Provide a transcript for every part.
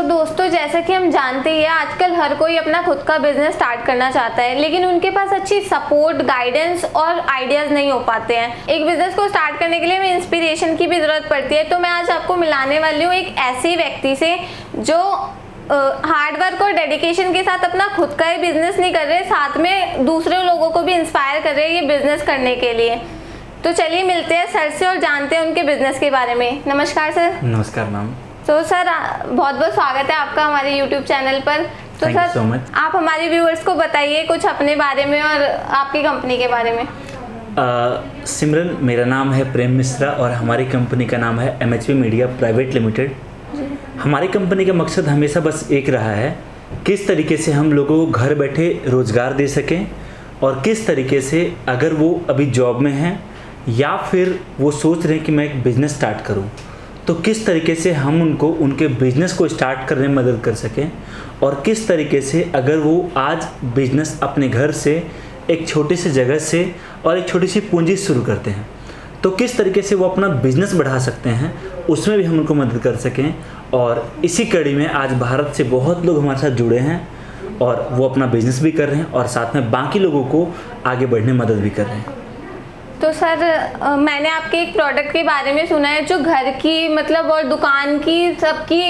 दोस्तों, जैसा कि हम जानते ही हैं, आजकल हर कोई अपना खुद का बिजनेस स्टार्ट करना चाहता है, लेकिन उनके पास अच्छी सपोर्ट, गाइडेंस और आइडियाज़ नहीं हो पाते हैं। एक बिजनेस को स्टार्ट करने के लिए हमें इंस्पिरेशन की भी ज़रूरत पड़ती है। तो मैं आज आपको मिलाने वाली हूँ एक ऐसे व्यक्ति से जो हार्ड वर्क और डेडिकेशन के साथ अपना खुद का ही बिजनेस नहीं कर रहे, साथ में दूसरे लोगों को भी इंस्पायर कर रहे हैं ये बिजनेस करने के लिए। तो चलिए मिलते हैं सर से और जानते हैं उनके बिजनेस के बारे में। नमस्कार सर। नमस्कार मैम। तो सर, बहुत बहुत स्वागत है आपका हमारे यूट्यूब चैनल पर। तो Thank you sir so much. आप हमारे व्यूअर्स को बताइए कुछ अपने बारे में और आपकी कंपनी के बारे में। सिमरन, मेरा नाम है प्रेम मिश्रा और हमारी कंपनी का नाम है MHP मीडिया प्राइवेट लिमिटेड। हमारी कंपनी का मकसद हमेशा बस एक रहा है, किस तरीके से हम लोगों को घर बैठे रोज़गार दे सकें और किस तरीके से अगर वो अभी जॉब में हैं या फिर वो सोच रहे हैं कि मैं एक बिज़नेस स्टार्ट करूं, तो किस तरीके से हम उनको उनके बिज़नेस को स्टार्ट करने में मदद कर सकें और किस तरीके से अगर वो आज बिज़नेस अपने घर से एक छोटी सी जगह से और एक छोटी सी पूंजी शुरू करते हैं तो किस तरीके से वो अपना बिज़नेस बढ़ा सकते हैं, उसमें भी हम उनको मदद कर सकें। और इसी कड़ी में आज भारत से बहुत लोग हमारे साथ जुड़े हैं और वो अपना बिज़नेस भी कर रहे हैं और साथ में बाकी लोगों को आगे बढ़ने में मदद भी कर रहे हैं। तो सर, मैंने आपके एक प्रोडक्ट के बारे में सुना है जो घर की मतलब और दुकान की सबकी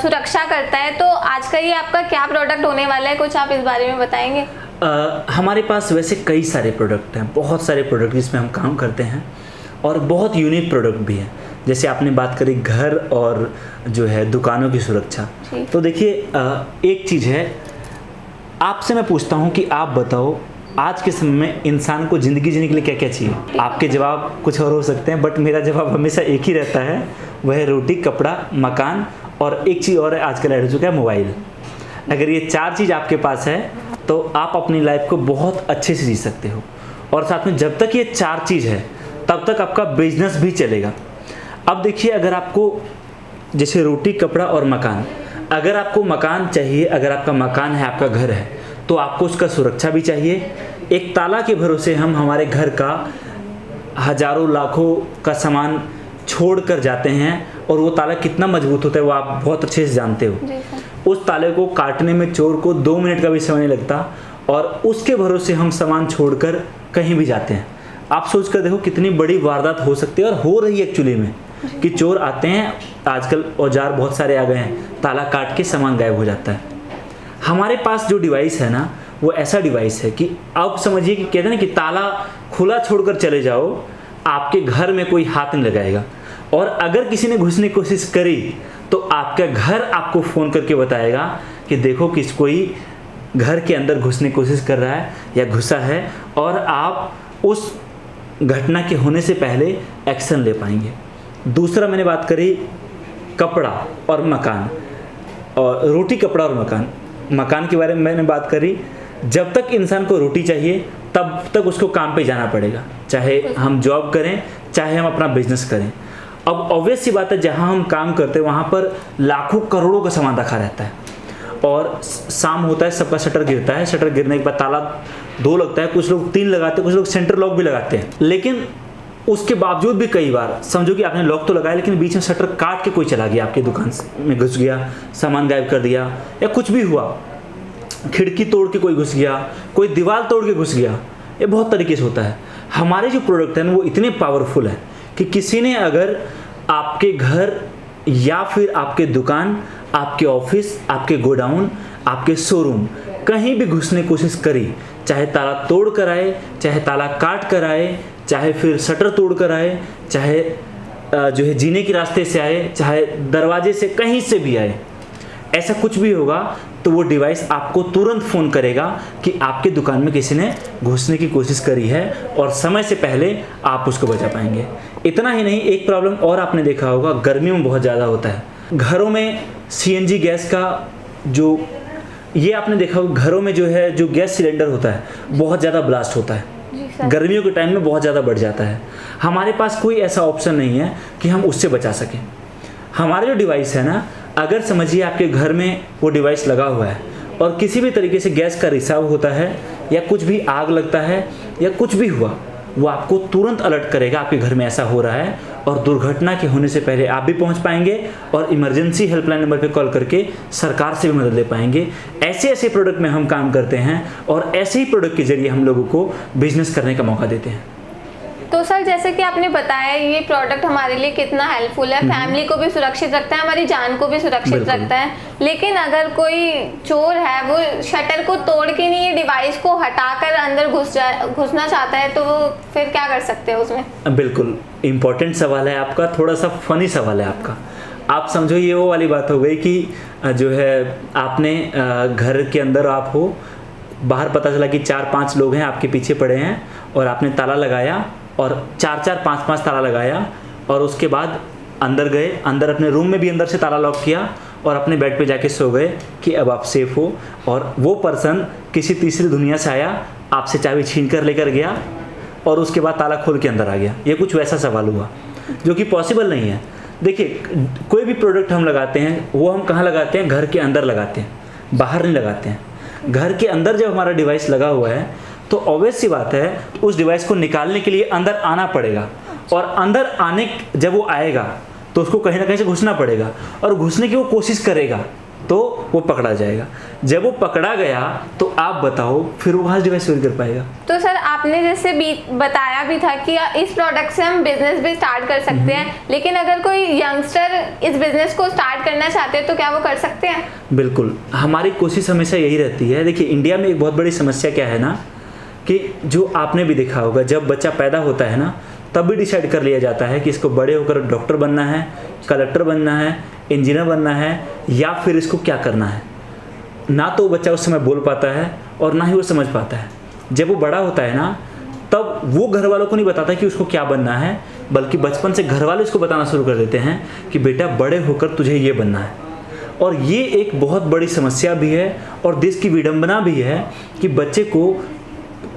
सुरक्षा करता है। तो आज का ये आपका क्या प्रोडक्ट होने वाला है, कुछ आप इस बारे में बताएंगे? हमारे पास वैसे कई सारे प्रोडक्ट हैं, बहुत सारे प्रोडक्ट जिसमें हम काम करते हैं और बहुत यूनिक प्रोडक्ट भी हैं। जैसे आपने बात करी घर और जो है दुकानों की सुरक्षा, तो देखिए एक चीज़ है, आपसे मैं पूछता हूँ कि आप बताओ आज के समय में इंसान को ज़िंदगी जीने के लिए क्या क्या चाहिए। आपके जवाब कुछ और हो सकते हैं, बट मेरा जवाब हमेशा एक ही रहता है, वह है रोटी, कपड़ा, मकान और एक चीज़ और है, आजकल ऐड हो चुका है मोबाइल। अगर ये चार चीज़ आपके पास है तो आप अपनी लाइफ को बहुत अच्छे से जी सकते हो और साथ में जब तक ये चार चीज़ है तब तक आपका बिजनेस भी चलेगा। अब देखिए, अगर आपको जैसे रोटी, कपड़ा और मकान, अगर आपको मकान चाहिए, अगर आपका मकान है, आपका घर है, तो आपको उसका सुरक्षा भी चाहिए। एक ताला के भरोसे हम हमारे घर का हजारों लाखों का सामान छोड़ कर जाते हैं और वो ताला कितना मजबूत होता है वो आप बहुत अच्छे से जानते हो। उस ताले को काटने में चोर को 2 मिनट का भी समय नहीं लगता और उसके भरोसे हम सामान छोड़कर कहीं भी जाते हैं। आप सोच कर देखो कितनी बड़ी वारदात हो सकती है और हो रही है एक्चुअली में, कि चोर आते हैं, आजकल औजार बहुत सारे आ गए हैं, ताला काट के सामान गायब हो जाता है। हमारे पास जो डिवाइस है ना, वो ऐसा डिवाइस है कि अब समझिए कि कहते हैं ना कि ताला खुला छोड़कर चले जाओ, आपके घर में कोई हाथ नहीं लगाएगा और अगर किसी ने घुसने की कोशिश करी तो आपका घर आपको फ़ोन करके बताएगा कि देखो किस कोई घर के अंदर घुसने की कोशिश कर रहा है या घुसा है, और आप उस घटना के होने से पहले एक्शन ले पाएंगे। दूसरा मैंने बात करी कपड़ा और मकान, और रोटी, कपड़ा और मकान। मकान के बारे में मैंने बात करी, जब तक इंसान को रोटी चाहिए तब तक उसको काम पे जाना पड़ेगा, चाहे हम जॉब करें चाहे हम अपना बिजनेस करें। अब ऑब्वियस सी बात है, जहाँ हम काम करते हैं वहाँ पर लाखों करोड़ों का सामान रखा रहता है और शाम होता है, सबका शटर गिरता है, शटर गिरने के बाद ताला 2 लगता है, कुछ लोग 3 लगाते हैं, कुछ लोग सेंटर लॉक भी लगाते हैं। लेकिन उसके बावजूद भी कई बार समझो कि आपने लॉक तो लगाया लेकिन बीच में शटर काट के कोई चला गया, आपकी दुकान में घुस गया, सामान गायब कर दिया, या कुछ भी हुआ, खिड़की तोड़ के कोई घुस गया, कोई दीवार तोड़ के घुस गया, ये बहुत तरीके से होता है। हमारे जो प्रोडक्ट हैं वो इतने पावरफुल हैं कि किसी ने अगर आपके घर या फिर आपके दुकान, आपके ऑफिस, आपके गोडाउन, आपके शोरूम कहीं भी घुसने की कोशिश करी, चाहे ताला तोड़ कर आए, चाहे ताला काट कर आए, चाहे फिर शटर तोड़ कर आए, चाहे जो है जीने के रास्ते से आए, चाहे दरवाजे से, कहीं से भी आए, ऐसा कुछ भी होगा तो वो डिवाइस आपको तुरंत फ़ोन करेगा कि आपके दुकान में किसी ने घुसने की कोशिश करी है और समय से पहले आप उसको बचा पाएंगे। इतना ही नहीं, एक प्रॉब्लम और आपने देखा होगा, गर्मियों में बहुत ज़्यादा होता है घरों में CNG गैस का, जो ये आपने देखा होगा घरों में जो है जो गैस सिलेंडर होता है बहुत ज़्यादा ब्लास्ट होता है, गर्मियों के टाइम में बहुत ज़्यादा बढ़ जाता है। हमारे पास कोई ऐसा ऑप्शन नहीं है कि हम उससे बचा सकें। हमारे जो डिवाइस है ना, अगर समझिए आपके घर में वो डिवाइस लगा हुआ है और किसी भी तरीके से गैस का रिसाव होता है या कुछ भी आग लगता है या कुछ भी हुआ, वो आपको तुरंत अलर्ट करेगा आपके घर में ऐसा हो रहा है और दुर्घटना के होने से पहले आप भी पहुंच पाएंगे और इमरजेंसी हेल्पलाइन नंबर पे कॉल करके सरकार से भी मदद ले पाएंगे। ऐसे ऐसे प्रोडक्ट में हम काम करते हैं और ऐसे ही प्रोडक्ट के जरिए हम लोगों को बिजनेस करने का मौका देते हैं। तो सर जैसे कि आपने बताया ये प्रोडक्ट हमारे लिए कितना हेल्पफुल है, फैमिली को भी सुरक्षित रखता है, हमारी जान को भी सुरक्षित रखता है। लेकिन अगर कोई चोर है वो शटर को तोड़ के नहीं ये डिवाइस को हटाकर अंदर घुसना चाहता है तो वो फिर क्या कर सकते हैं उसमें? बिल्कुल इम्पोर्टेंट सवाल है आपका, थोड़ा सा फनी सवाल है आपका। आप समझो ये वो वाली बात हो गई कि जो है आपने घर के अंदर आप हो, बाहर पता चला कि 4-5 लोग हैं आपके पीछे पड़े हैं और आपने ताला लगाया और 4-4, 5-5 ताला लगाया और उसके बाद अंदर गए, अंदर अपने रूम में भी अंदर से ताला लॉक किया और अपने बेड पे जाके सो गए कि अब आप सेफ हो। और वो पर्सन किसी तीसरी दुनिया से आया, आपसे चाबी छीन कर लेकर गया और उसके बाद ताला खोल के अंदर आ गया। ये कुछ वैसा सवाल हुआ जो कि पॉसिबल नहीं है। देखिए कोई भी प्रोडक्ट हम लगाते हैं वो हम कहाँ लगाते हैं? घर के अंदर लगाते हैं, बाहर नहीं लगाते हैं। घर के अंदर जब हमारा डिवाइस लगा हुआ है तो ऑब्वियस सी बात है उस डिवाइस को निकालने के लिए अंदर आना पड़ेगा और अंदर आने जब वो आएगा तो उसको कहीं ना कहीं से घुसना पड़ेगा और घुसने की वो कोशिश करेगा तो वो पकड़ा जाएगा। जब वो पकड़ा गया तो आप बताओ फिर वो कहाँ डिवाइस चोरी कर पाएगा? तो सर आपने जैसे बताया भी था कि इस प्रोडक्ट से हम बिजनेस भी स्टार्ट कर सकते हैं, लेकिन अगर कोई यंगस्टर इस बिजनेस को स्टार्ट करना चाहते हैं तो क्या वो कर सकते हैं? बिल्कुल, हमारी कोशिश हमेशा यही रहती है। देखिए इंडिया में एक बहुत बड़ी समस्या क्या है ना कि जो आपने भी देखा होगा, जब बच्चा पैदा होता है ना तब भी डिसाइड कर लिया जाता है कि इसको बड़े होकर डॉक्टर बनना है, कलेक्टर बनना है, इंजीनियर बनना है या फिर इसको क्या करना है। ना तो बच्चा उस समय बोल पाता है और ना ही वो समझ पाता है। जब वो बड़ा होता है ना तब वो घर वालों को नहीं बताता कि उसको क्या बनना है, बल्कि बचपन से घर वाले उसको बताना शुरू कर देते हैं कि बेटा बड़े होकर तुझे ये बनना है। और ये एक बहुत बड़ी समस्या भी है और देश की विडंबना भी है कि बच्चे को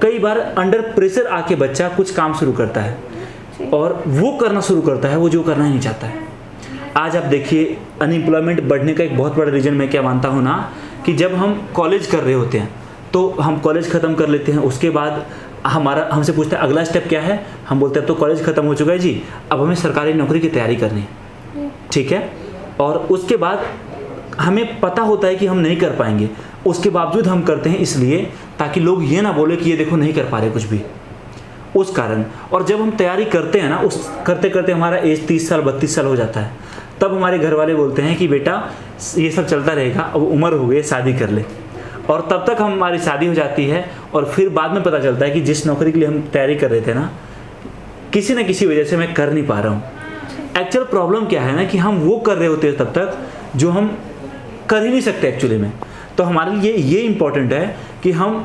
कई बार अंडर प्रेशर आके बच्चा कुछ काम शुरू करता है और वो करना शुरू करता है वो जो करना ही नहीं चाहता है। आज आप देखिए अनएम्प्लॉयमेंट बढ़ने का एक बहुत बड़ा रीज़न मैं क्या मानता हूँ ना कि जब हम कॉलेज कर रहे होते हैं तो हम कॉलेज ख़त्म कर लेते हैं, उसके बाद हमसे पूछते हैं अगला स्टेप क्या है, हम बोलते हैं तो कॉलेज ख़त्म हो चुका है जी, अब हमें सरकारी नौकरी की तैयारी करनी है, ठीक है। और उसके बाद हमें पता होता है कि हम नहीं कर पाएंगे, उसके बावजूद हम करते हैं इसलिए ताकि लोग ये ना बोले कि ये देखो नहीं कर पा रहे कुछ भी, उस कारण। और जब हम तैयारी करते हैं ना उस करते करते हमारा एज 30 साल 32 साल हो जाता है, तब हमारे घर वाले बोलते हैं कि बेटा ये सब चलता रहेगा, अब उम्र हो गई शादी कर ले। और तब तक हमारी शादी हो जाती है और फिर बाद में पता चलता है कि जिस नौकरी के लिए हम तैयारी कर रहे थे ना किसी न किसी वजह से मैं कर नहीं पा रहा हूँ। एक्चुअल प्रॉब्लम क्या है ना कि हम वो कर रहे होते हैं तब तक जो हम कर ही नहीं सकते एक्चुअली में। तो हमारे लिए ये इम्पोर्टेंट है कि हम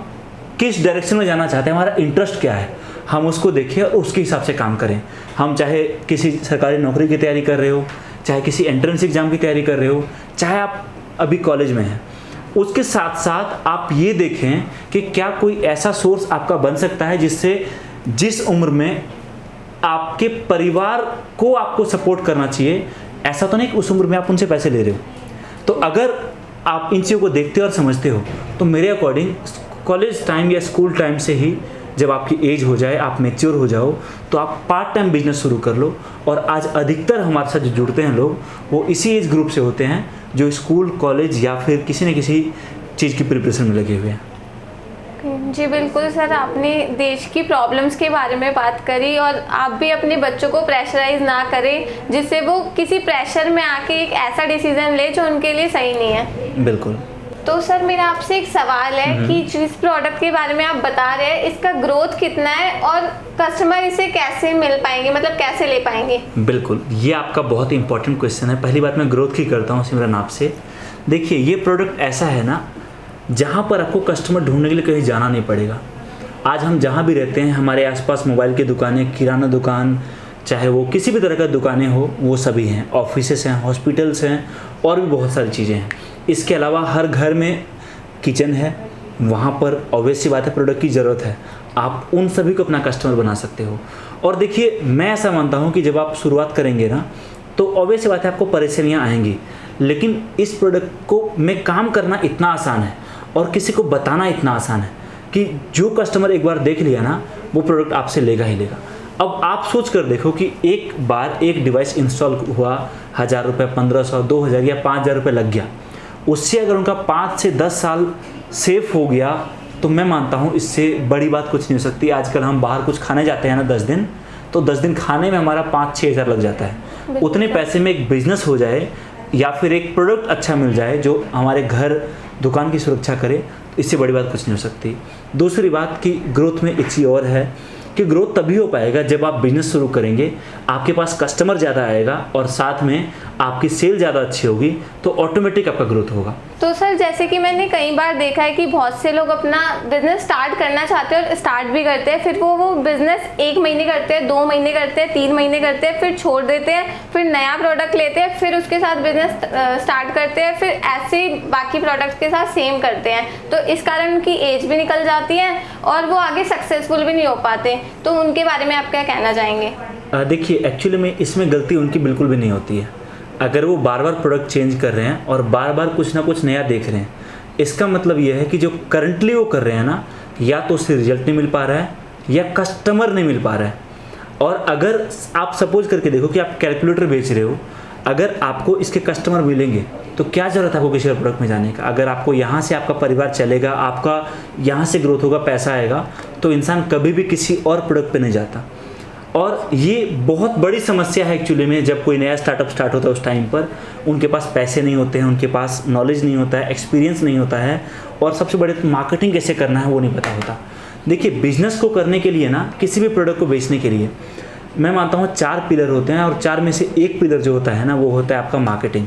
किस डायरेक्शन में जाना चाहते हैं, हमारा इंटरेस्ट क्या है, हम उसको देखें और उसके हिसाब से काम करें। हम चाहे किसी सरकारी नौकरी की तैयारी कर रहे हो, चाहे किसी एंट्रेंस एग्ज़ाम की तैयारी कर रहे हो, चाहे आप अभी कॉलेज में हैं, उसके साथ साथ आप ये देखें कि क्या कोई ऐसा सोर्स आपका बन सकता है जिससे जिस उम्र में आपके परिवार को आपको सपोर्ट करना चाहिए, ऐसा तो नहीं कि उस उम्र में आप उनसे पैसे ले रहे हो। तो अगर आप इन चीज़ों को देखते हो और समझते हो तो मेरे अकॉर्डिंग कॉलेज टाइम या स्कूल टाइम से ही जब आपकी एज हो जाए, आप मैच्योर हो जाओ, तो आप पार्ट टाइम बिजनेस शुरू कर लो। और आज अधिकतर हमारे साथ जो जुड़ते हैं लोग वो इसी एज ग्रुप से होते हैं जो स्कूल कॉलेज या फिर किसी न किसी चीज़ की प्रिपरेशन में लगे हुए हैं। जी बिल्कुल सर, आपने देश की प्रॉब्लम्स के बारे में बात करी और आप भी अपने बच्चों को प्रेशराइज ना करें जिससे वो किसी प्रेशर में आके एक ऐसा डिसीजन ले जो उनके लिए सही नहीं है। बिल्कुल। तो सर मेरा आपसे एक सवाल है कि जिस प्रोडक्ट के बारे में आप बता रहे हैं इसका ग्रोथ कितना है और कस्टमर इसे कैसे मिल पाएंगे, मतलब कैसे ले पाएंगे? बिल्कुल, ये आपका बहुत इंपॉर्टेंट क्वेश्चन है। पहली बात मैं ग्रोथ की करता हूँ सिमरन आपसे। देखिए ये प्रोडक्ट ऐसा है ना जहाँ पर आपको कस्टमर ढूंढने के लिए कहीं जाना नहीं पड़ेगा। आज हम जहाँ भी रहते हैं हमारे आसपास मोबाइल की दुकानें, किराना दुकान, चाहे वो किसी भी तरह का दुकानें हो, वो सभी हैं, ऑफिसेस हैं, हॉस्पिटल्स हैं और भी बहुत सारी चीज़ें हैं। इसके अलावा हर घर में किचन है, वहाँ पर ऑब्वियस सी बात है प्रोडक्ट की ज़रूरत है, आप उन सभी को अपना कस्टमर बना सकते हो। और देखिए मैं ऐसा मानता हूँ कि जब आप शुरुआत करेंगे ना तो ऑब्वियस सी बात है आपको परेशानियाँ आएंगी, लेकिन इस प्रोडक्ट को में काम करना इतना आसान है और किसी को बताना इतना आसान है कि जो कस्टमर एक बार देख लिया ना वो प्रोडक्ट आपसे लेगा ही लेगा। अब आप सोच कर देखो कि एक बार एक डिवाइस इंस्टॉल हुआ, 1000 रुपये, 1500, 2000 या 5000 रुपये लग गया, उससे अगर उनका 5 से 10 साल सेफ हो गया तो मैं मानता हूँ इससे बड़ी बात कुछ नहीं हो सकती। आजकल हम बाहर कुछ खाने जाते हैं ना 10 दिन, तो 10 दिन खाने में हमारा 5-6 हज़ार लग जाता है। उतने पैसे में एक बिजनेस हो जाए या फिर एक प्रोडक्ट अच्छा मिल जाए जो हमारे घर दुकान की सुरक्षा करे, तो इससे बड़ी बात कुछ नहीं हो सकती। दूसरी बात कि ग्रोथ में एक चीज़ और है कि ग्रोथ तभी हो पाएगा जब आप बिजनेस शुरू करेंगे, आपके पास कस्टमर ज़्यादा आएगा और साथ में आपकी सेल ज़्यादा अच्छी होगी, तो ऑटोमेटिक आपका ग्रोथ होगा। तो सर जैसे कि मैंने कई बार देखा है कि बहुत से लोग अपना बिजनेस स्टार्ट करना चाहते हैं और स्टार्ट भी करते हैं, फिर वो बिजनेस 1 महीने करते हैं, 2 महीने करते हैं, 3 महीने करते हैं, फिर छोड़ देते हैं, फिर नया प्रोडक्ट लेते हैं, फिर उसके साथ बिजनेस स्टार्ट करते हैं, फिर ऐसे ही बाकी प्रोडक्ट्स के साथ सेम करते हैं। तो इस कारण उनकी एज भी निकल जाती है और वो आगे सक्सेसफुल भी नहीं हो पाते। तो उनके बारे में आप क्या कहना चाहेंगे? देखिए, एक्चुअली में इसमें गलती उनकी बिल्कुल भी नहीं होती है। अगर वो बार बार प्रोडक्ट चेंज कर रहे हैं और बार बार कुछ ना कुछ नया देख रहे हैं, इसका मतलब ये है कि जो करंटली वो कर रहे हैं ना, या तो उससे रिजल्ट नहीं मिल पा रहा है या कस्टमर नहीं मिल पा रहा है। और अगर आप सपोज करके देखो कि आप कैलकुलेटर बेच रहे हो, अगर आपको इसके कस्टमर मिलेंगे तो क्या ज़रूरत है आपको किसी और प्रोडक्ट में जाने का? अगर आपको यहाँ से आपका परिवार चलेगा, आपका यहाँ से ग्रोथ होगा, पैसा आएगा, तो इंसान कभी भी किसी और प्रोडक्ट पे नहीं जाता। और ये बहुत बड़ी समस्या है एक्चुअली में। जब कोई नया स्टार्टअप स्टार्ट होता है उस टाइम पर उनके पास पैसे नहीं होते हैं, उनके पास नॉलेज नहीं होता है, एक्सपीरियंस नहीं होता है, और सबसे बड़े मार्केटिंग कैसे करना है वो नहीं पता होता। देखिए, बिजनेस को करने के लिए ना, किसी भी प्रोडक्ट को बेचने के लिए मैं मानता हूँ 4 पिलर होते हैं, और 4 में से एक पिलर जो होता है ना, वो होता है आपका मार्केटिंग।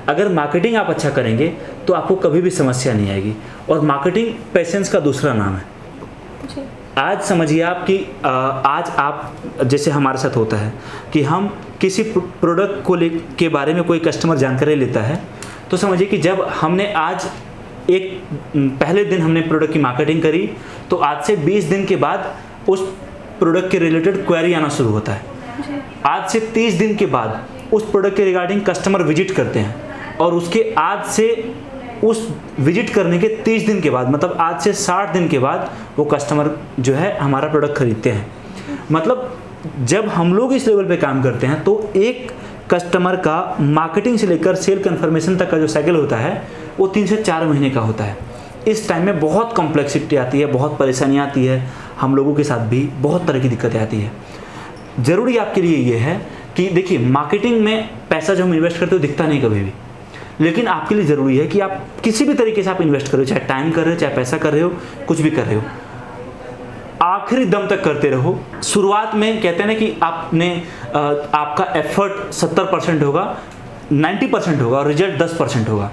अगर मार्केटिंग आप अच्छा करेंगे तो आपको कभी भी समस्या नहीं आएगी। और मार्केटिंग पेशेंस का दूसरा नाम है। आज समझिए आप कि आज आप जैसे हमारे साथ होता है कि हम किसी प्रोडक्ट को के बारे में कोई कस्टमर जानकारी लेता है, तो समझिए कि जब हमने आज एक पहले दिन हमने प्रोडक्ट की मार्केटिंग करी, तो आज से 20 दिन के बाद उस प्रोडक्ट के रिलेटेड क्वेरी आना शुरू होता है। आज से 30 दिन के बाद उस प्रोडक्ट के रिगार्डिंग कस्टमर विजिट करते हैं, और उसके आज से उस विजिट करने के 30 दिन के बाद, मतलब आज से 60 दिन के बाद वो कस्टमर जो है हमारा प्रोडक्ट खरीदते हैं। मतलब जब हम लोग इस लेवल पे काम करते हैं तो एक कस्टमर का मार्केटिंग से लेकर सेल कन्फर्मेशन तक का जो साइकिल होता है वो 3 से 4 महीने का होता है। इस टाइम में बहुत कॉम्प्लेक्सिटी आती है, बहुत परेशानियाँ आती है, हम लोगों के साथ भी बहुत तरह की दिक्कतें आती है। ज़रूरी आपके लिए ये है कि देखिए, मार्केटिंग में पैसा जो हम इन्वेस्ट करते हो दिखता नहीं कभी भी, लेकिन आपके लिए ज़रूरी है कि आप किसी भी तरीके से आप इन्वेस्ट करो, चाहे टाइम कर रहे हो, चाहे पैसा कर रहे हो, कुछ भी कर रहे हो, आखिरी दम तक करते रहो। शुरुआत में कहते हैं ना कि आपका एफर्ट 70% होगा, 90% होगा और रिजल्ट 10% होगा,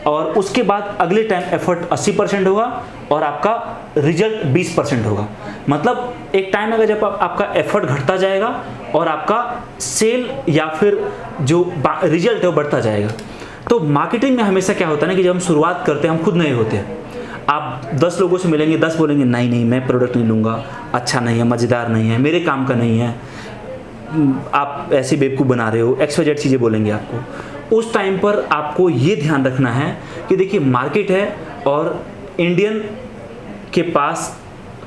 और उसके बाद अगले टाइम एफर्ट 80% होगा और आपका रिजल्ट 20% होगा। मतलब एक टाइम आएगा जब आपका एफर्ट घटता जाएगा और आपका सेल या फिर जो रिजल्ट है वो बढ़ता जाएगा। तो मार्केटिंग में हमेशा क्या होता है ना कि जब हम शुरुआत करते हैं, हम खुद नए होते हैं। आप 10 लोगों से मिलेंगे, 10 बोलेंगे नहीं मैं प्रोडक्ट नहीं लूँगा, अच्छा नहीं है, मज़ेदार नहीं है, मेरे काम का नहीं है, आप ऐसे बेवकूफ़ बना रहे हो, XYZ चीज़ें बोलेंगे आपको। उस टाइम पर आपको ये ध्यान रखना है कि देखिए, मार्केट है और इंडियन के पास,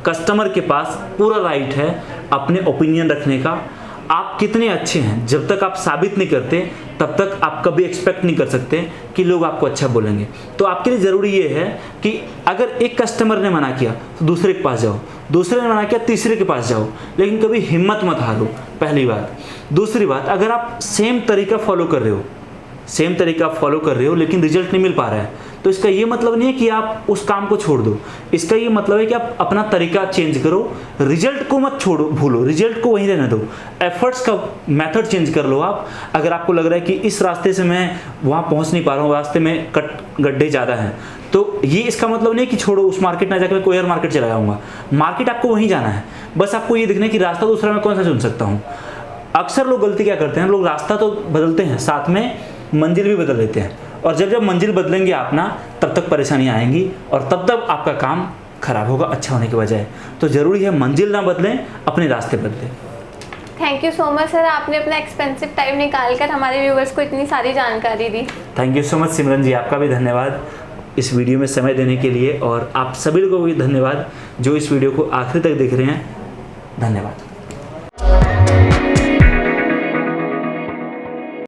कस्टमर के पास पूरा राइट है अपने ओपिनियन रखने का। आप कितने अच्छे हैं, जब तक आप साबित नहीं करते तब तक आप कभी एक्सपेक्ट नहीं कर सकते कि लोग आपको अच्छा बोलेंगे। तो आपके लिए ज़रूरी ये है कि अगर एक कस्टमर ने मना किया तो दूसरे के पास जाओ, दूसरे ने मना किया तीसरे के पास जाओ, लेकिन कभी हिम्मत मत हारो, पहली बात। दूसरी बात, अगर आप सेम तरीका फॉलो कर रहे हो लेकिन रिजल्ट नहीं मिल पा रहा है, तो इसका ये मतलब नहीं है कि आप उस काम को छोड़ दो। इसका ये मतलब है कि आप अपना तरीका चेंज करो, रिजल्ट को मत भूलो, रिजल्ट को वहीं रहने दो, एफर्ट्स का मेथड चेंज कर लो आप। अगर आपको लग रहा है कि इस रास्ते से मैं वहाँ पहुँच नहीं पा रहा हूँ, रास्ते में गड्ढे ज़्यादा हैं, तो ये इसका मतलब नहीं है कि छोड़ो, उस मार्केट ना जाकर कोई और मार्केट चला जाऊँगा। मार्केट आपको वहीं जाना है, बस आपको ये देखना है कि रास्ता दूसरा मैं कौन सा चुन सकता हूँ। अक्सर लोग गलती क्या करते हैं, लोग रास्ता तो बदलते हैं, साथ में मंजिल भी बदल लेते हैं, और जब मंजिल बदलेंगे आप ना, तब तक परेशानियां आएंगी और तब तक आपका काम खराब होगा अच्छा होने के बजाय। तो ज़रूरी है मंजिल ना बदलें, अपने रास्ते बदलें। Thank you so much sir, आपने अपना एक्सपेंसिव टाइम निकाल कर हमारे व्यूवर्स को इतनी सारी जानकारी दी। थैंक यू सो मच सिमरन जी, आपका भी धन्यवाद इस वीडियो में समय देने के लिए, और आप सभी लोगों को भी धन्यवाद जो इस वीडियो को आखिर तक देख रहे हैं। धन्यवाद।